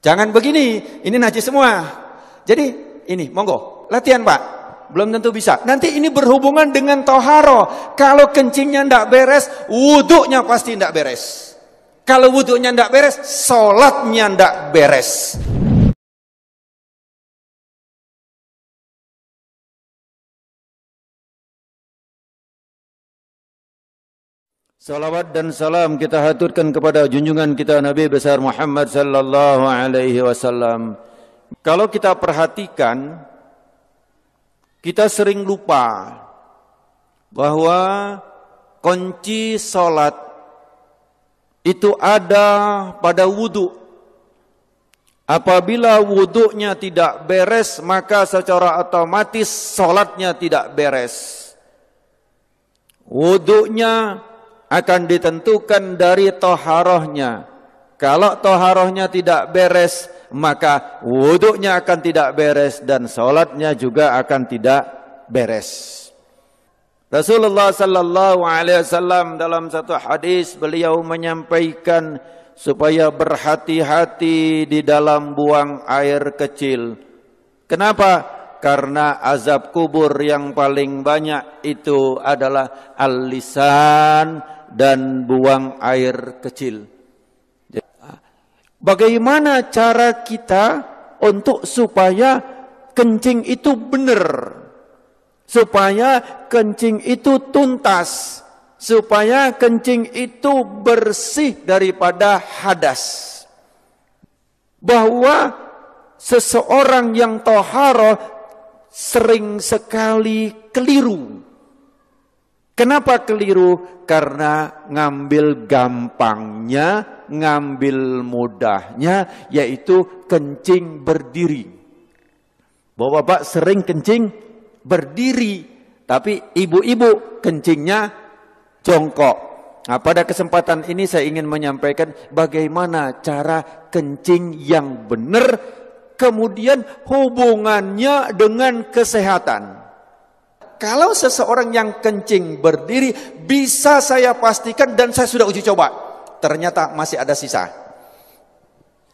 Jangan begini, ini najis semua. Jadi ini, monggo, latihan Pak. Belum tentu bisa. Nanti ini berhubungan dengan toharo. Kalau kencingnya ndak beres, wudhunya pasti ndak beres. Kalau wudhunya ndak beres, sholatnya ndak beres. Salawat dan salam kita haturkan kepada junjungan kita Nabi besar Muhammad sallallahu alaihi wasallam. Kalau kita perhatikan, kita sering lupa bahwa kunci salat itu ada pada wudu. Apabila wudunya tidak beres, maka secara otomatis salatnya tidak beres. Wudunya akan ditentukan dari toharohnya. Kalau toharohnya tidak beres, maka wudhunya akan tidak beres dan sholatnya juga akan tidak beres. Rasulullah sallallahu alaihi wasallam dalam satu hadis beliau menyampaikan supaya berhati-hati di dalam buang air kecil. Kenapa? Karena azab kubur yang paling banyak itu adalah al-lisan dan buang air kecil. Bagaimana cara kita untuk supaya kencing itu benar? Supaya kencing itu tuntas, supaya kencing itu bersih daripada hadas. Bahwa seseorang yang toharoh sering sekali keliru. Kenapa keliru? Karena ngambil gampangnya, ngambil mudahnya, yaitu kencing berdiri. Bapak-bapak sering kencing berdiri, tapi ibu-ibu kencingnya jongkok. Nah, pada kesempatan ini saya ingin menyampaikan bagaimana cara kencing yang benar, kemudian hubungannya dengan kesehatan. Kalau seseorang yang kencing berdiri, bisa saya pastikan dan saya sudah uji coba, ternyata masih ada sisa.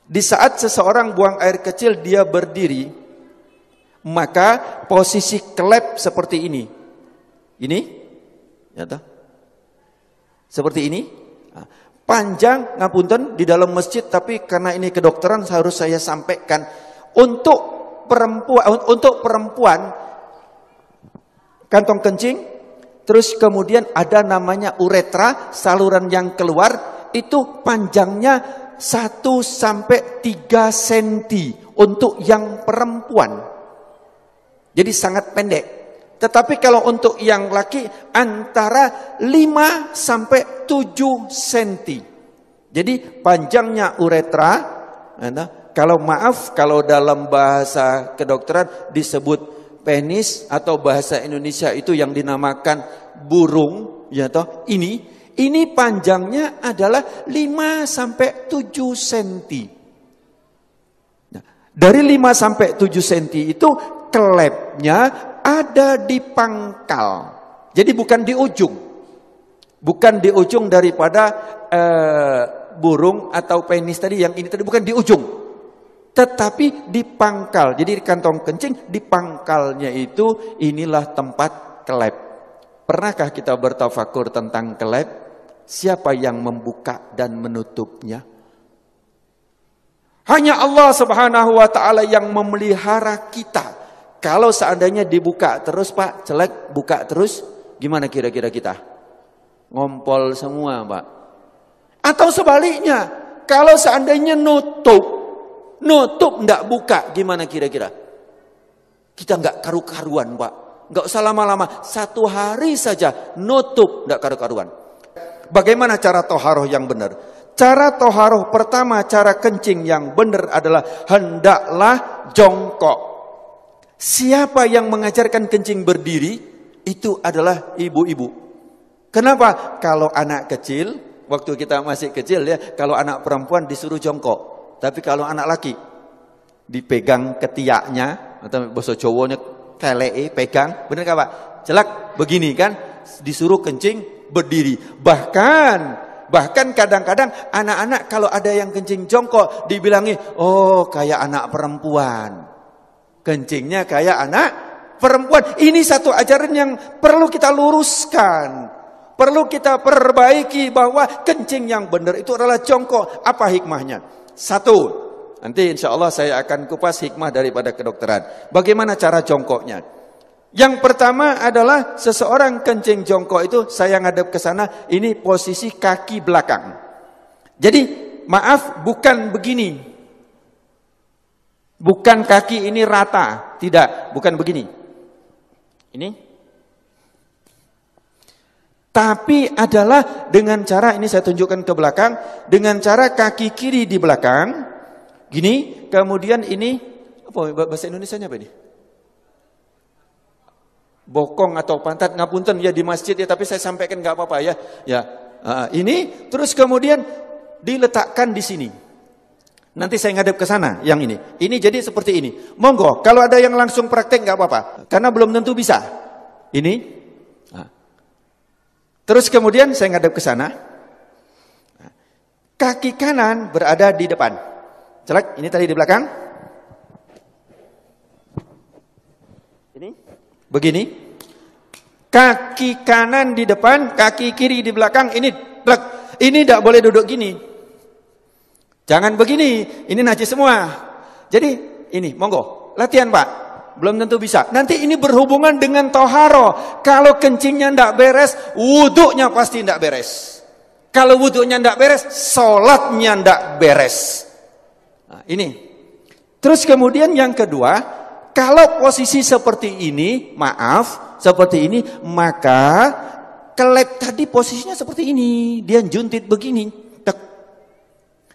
Di saat seseorang buang air kecil dia berdiri, maka posisi klep seperti ini. Ini, ya toh? Seperti ini. Panjang, ngapunten, di dalam masjid, tapi karena ini kedokteran harus saya sampaikan. Untuk perempuan kantong kencing, terus kemudian ada namanya uretra, saluran yang keluar, itu panjangnya 1 sampai 3 cm untuk yang perempuan. Jadi sangat pendek. Tetapi kalau untuk yang laki antara 5 sampai 7 cm. Jadi panjangnya uretra, kalau dalam bahasa kedokteran disebut penis, atau bahasa Indonesia itu yang dinamakan burung, ya toh, ini panjangnya adalah 5 sampai 7 cm. Nah, dari 5 sampai 7 cm itu klepnya ada di pangkal. Jadi bukan di ujung. Bukan di ujung daripada burung atau penis tadi, yang ini tadi bukan di ujung. Tetapi di pangkal. Jadi di kantong kencing, di pangkalnya itu inilah tempat kelep. Pernahkah kita bertafakur tentang kelep? Siapa yang membuka dan menutupnya? Hanya Allah Subhanahu wa taala yang memelihara kita. Kalau seandainya dibuka terus, Pak, celek, buka terus, gimana kira-kira kita? Ngompol semua, Pak. Atau sebaliknya, kalau seandainya nutup ndak buka, gimana kira-kira? Kita nggak karu-karuan, Pak. Nggak usah lama-lama, 1 hari saja nutup ndak karu-karuan. Bagaimana cara toharoh yang benar? Cara toharoh pertama, cara kencing yang benar adalah hendaklah jongkok. Siapa yang mengajarkan kencing berdiri? Itu adalah ibu-ibu. Kenapa? Kalau anak kecil, waktu kita masih kecil ya, kalau anak perempuan disuruh jongkok. Tapi kalau anak laki dipegang ketiaknya, atau bahasa Jawanya keleke, pegang, benar kan Pak? Celak begini kan, disuruh kencing berdiri. Bahkan Bahkan kadang-kadang anak-anak kalau ada yang kencing jongkok dibilangi, oh kayak anak perempuan. Kencingnya kayak anak perempuan. Ini satu ajaran yang perlu kita luruskan. Perlu kita perbaiki bahwa kencing yang benar itu adalah jongkok. Apa hikmahnya? Satu, nanti insya Allah saya akan kupas hikmah daripada kedokteran. Bagaimana cara jongkoknya? Yang pertama adalah seseorang kencing jongkok itu saya ngadep ke sana, ini posisi kaki belakang. Jadi maaf, bukan begini. Bukan kaki ini rata, tidak, bukan begini. Ini. Tapi adalah dengan cara, ini saya tunjukkan ke belakang, dengan cara kaki kiri di belakang, gini, kemudian ini, apa bahasa Indonesianya apa ini? Bokong atau pantat, ngapunten ya di masjid ya, tapi saya sampaikan nggak apa-apa ya. Ya, ini terus kemudian diletakkan di sini. Nanti saya ngadep ke sana yang ini. Ini jadi seperti ini. Monggo, kalau ada yang langsung praktek nggak apa-apa, karena belum tentu bisa. Ini. Terus kemudian saya ngadep ke sana. Kaki kanan berada di depan. Celak, ini tadi di belakang. Ini. Begini, kaki kanan di depan, kaki kiri di belakang, ini tidak boleh duduk gini. Jangan begini, ini najis semua. Jadi ini, monggo, latihan Pak, belum tentu bisa. Nanti ini berhubungan dengan toharo. Kalau kencingnya tidak beres, wudhunya pasti tidak beres. Kalau wudhunya tidak beres, sholatnya tidak beres. Nah, ini. Terus kemudian yang kedua, kalau posisi seperti ini, maaf, seperti ini, maka kelep tadi posisinya seperti ini. Dia juntit begini. Tek.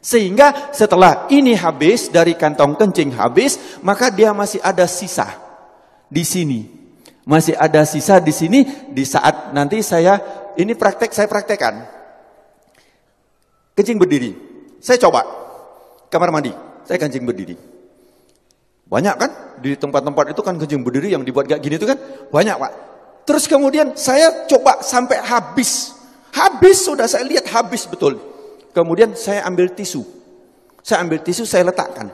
Sehingga setelah ini habis, dari kantong kencing habis, maka dia masih ada sisa di sini. Masih ada sisa di sini, di saat nanti saya, ini praktek, saya praktekkan. Kencing berdiri. Saya coba, kamar mandi, saya kencing berdiri. Banyak kan di tempat-tempat itu kan kencing berdiri yang dibuat gak gini itu kan banyak Pak. Terus kemudian saya coba sampai habis. Habis sudah saya lihat habis betul. Kemudian saya ambil tisu. Saya ambil tisu, saya letakkan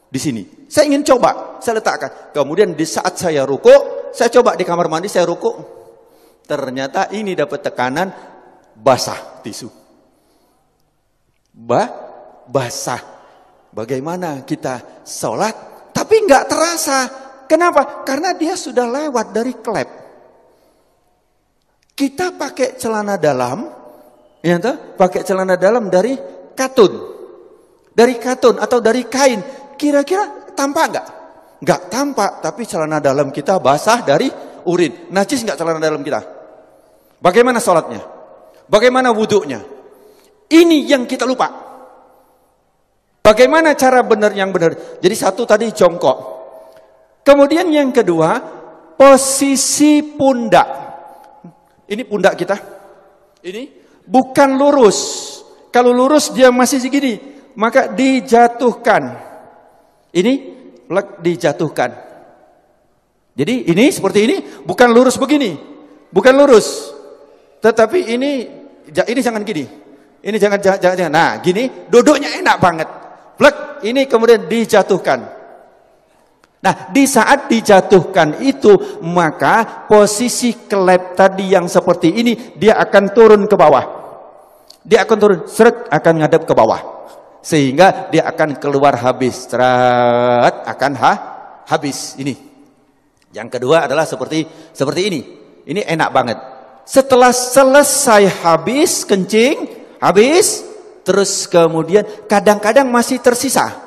di sini. Saya ingin coba, saya letakkan. Kemudian di saat saya rukuk, saya coba di kamar mandi saya rukuk. Ternyata ini dapat tekanan basah tisu. Basah. Bagaimana kita sholat? Tapi nggak terasa. Kenapa? Karena dia sudah lewat dari klep. Kita pakai celana dalam, ya toh? Pakai celana dalam dari katun atau dari kain. Kira-kira tampak nggak? Nggak tampak. Tapi celana dalam kita basah dari urin. Najis nggak celana dalam kita? Bagaimana sholatnya? Bagaimana wudhunya? Ini yang kita lupa. Bagaimana cara benar yang benar? Jadi satu tadi jongkok. Kemudian yang kedua, posisi pundak. Ini pundak kita. Ini bukan lurus. Kalau lurus dia masih segini, maka dijatuhkan. Ini dijatuhkan. Jadi ini seperti ini, bukan lurus begini. Bukan lurus. Tetapi ini jangan gini. Ini jangan. Nah, gini duduknya enak banget. Plek, ini kemudian dijatuhkan. Nah, di saat dijatuhkan itu, maka posisi kelep tadi yang seperti ini, dia akan turun ke bawah. Dia akan turun, seret, akan ngadep ke bawah. Sehingga dia akan keluar habis. Seret, akan habis. Ini. Yang kedua adalah seperti ini. Ini enak banget. Setelah selesai habis, kencing, habis, terus kemudian kadang-kadang masih tersisa.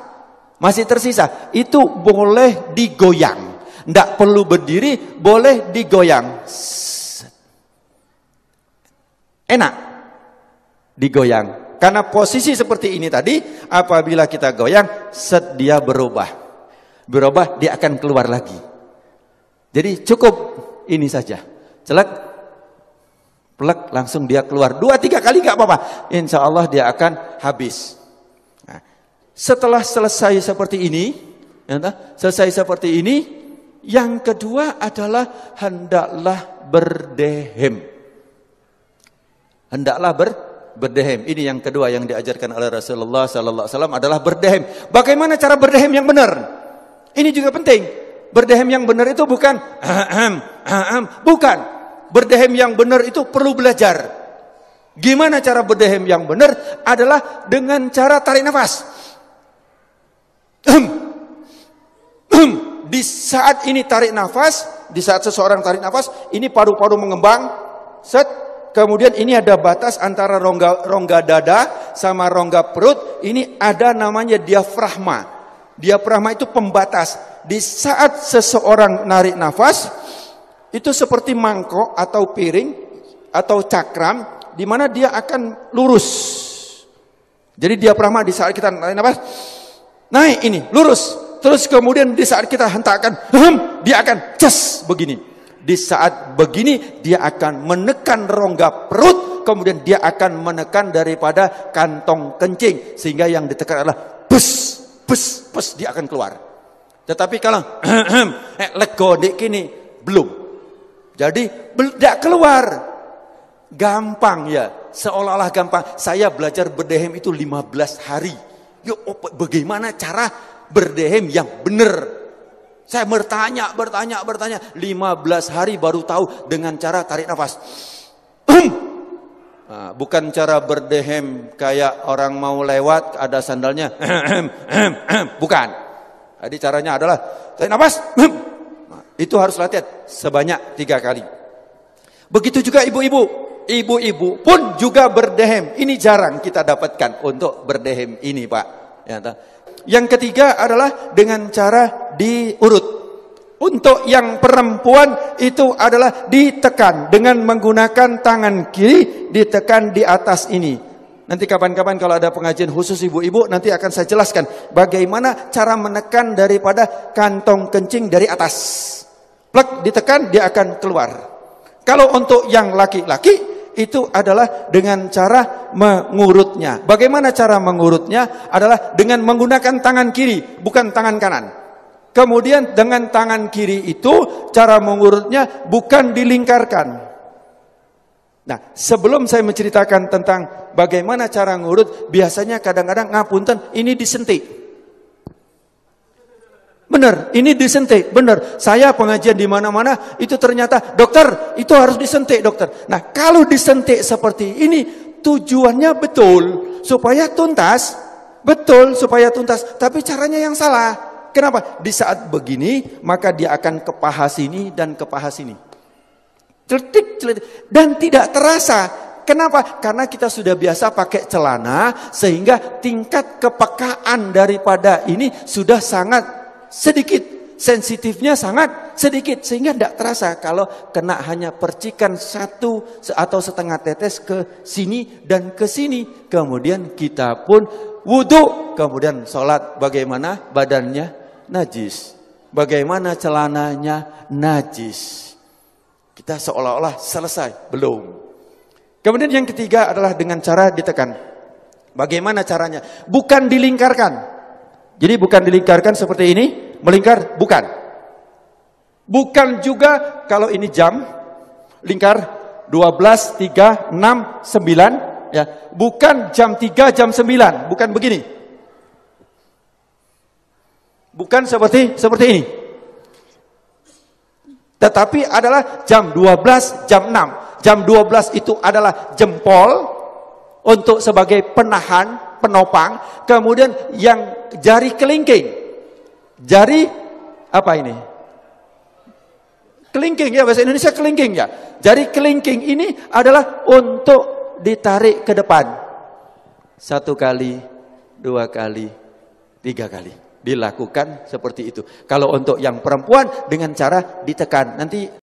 Itu boleh digoyang. Tidak perlu berdiri, boleh digoyang. Enak digoyang. Karena posisi seperti ini tadi, apabila kita goyang, dia berubah. Berubah, dia akan keluar lagi. Jadi cukup ini saja. Celak. Plek, langsung dia keluar 2-3 kali gak apa-apa. Insya Allah dia akan habis. Nah, setelah selesai seperti ini, yang kedua adalah hendaklah berdehem. berdehem. Ini yang kedua yang diajarkan oleh Rasulullah sallallahu alaihi wasallam adalah berdehem. Bagaimana cara berdehem yang benar? Ini juga penting. Berdehem yang benar itu bukan bukan. Berdehem yang benar itu perlu belajar. Gimana cara berdehem yang benar? Adalah dengan cara tarik nafas. Di saat ini tarik nafas, di saat seseorang tarik nafas, ini paru-paru mengembang, set. Kemudian ini ada batas antara rongga dada sama rongga perut. Ini ada namanya diafragma. Diafragma itu pembatas. Di saat seseorang narik nafas, itu seperti mangkok atau piring atau cakram, di mana dia akan lurus. Jadi diafragma di saat kita narik nafas, naik ini, lurus. Terus kemudian di saat kita hentakkan, dia akan ces begini. Di saat begini dia akan menekan rongga perut, kemudian dia akan menekan daripada kantong kencing, sehingga yang ditekan adalah bus, dia akan keluar. Tetapi kalau legodik ini belum, jadi tidak keluar. Gampang ya, seolah-olah gampang. Saya belajar berdehem itu 15 hari. Yuk, bagaimana cara berdehem yang benar? Saya bertanya, 15 hari baru tahu dengan cara tarik nafas. Nah, bukan cara berdehem kayak orang mau lewat ada sandalnya. Bukan. Jadi caranya adalah tarik nafas. Nah, itu harus latihan sebanyak 3 kali. Begitu juga ibu-ibu. Ibu-ibu pun juga berdehem. Ini jarang kita dapatkan untuk berdehem ini, Pak. Ya, yang ketiga adalah dengan cara diurut. Untuk yang perempuan itu adalah ditekan dengan menggunakan tangan kiri, ditekan di atas ini. Nanti kapan-kapan kalau ada pengajian khusus ibu-ibu, nanti akan saya jelaskan bagaimana cara menekan daripada kantong kencing dari atas. Plek, ditekan, dia akan keluar. Kalau untuk yang laki-laki, itu adalah dengan cara mengurutnya. Bagaimana cara mengurutnya? Adalah dengan menggunakan tangan kiri, bukan tangan kanan. Kemudian dengan tangan kiri itu cara mengurutnya bukan dilingkarkan. Nah, sebelum saya menceritakan tentang bagaimana cara ngurut, biasanya kadang-kadang ngapunten, ini disentik. Benar, ini disentik, benar. Saya pengajian di mana-mana itu ternyata, dokter, itu harus disentik, dokter. Nah, kalau disentik seperti ini, tujuannya betul supaya tuntas, tapi caranya yang salah. Kenapa? Di saat begini, maka dia akan ke paha sini dan ke paha sini. Celetik, dan tidak terasa. Kenapa? Karena kita sudah biasa pakai celana, sehingga tingkat kepekaan daripada ini sudah sangat sedikit, sensitifnya sangat sedikit, sehingga tidak terasa kalau kena hanya percikan 1 atau setengah tetes ke sini dan ke sini. Kemudian kita pun wudhu, kemudian sholat, bagaimana badannya najis, bagaimana celananya najis. Kita seolah-olah selesai, belum. Kemudian yang ketiga adalah dengan cara ditekan. Bagaimana caranya? Bukan dilingkarkan. Jadi bukan dilingkarkan seperti ini, melingkar, bukan. Bukan juga kalau ini jam, lingkar 12, 3, 6, 9. Ya. Bukan jam 3, jam 9, bukan begini. Bukan seperti ini. Tetapi adalah jam 12, jam 6. Jam 12 itu adalah jempol untuk sebagai penahan, penopang. Kemudian yang jari kelingking. Jari apa ini? Kelingking ya, bahasa Indonesia kelingking ya. Jari kelingking ini adalah untuk ditarik ke depan. 1 kali, 2 kali, 3 kali. Dilakukan seperti itu. Kalau untuk yang perempuan dengan cara ditekan. Nanti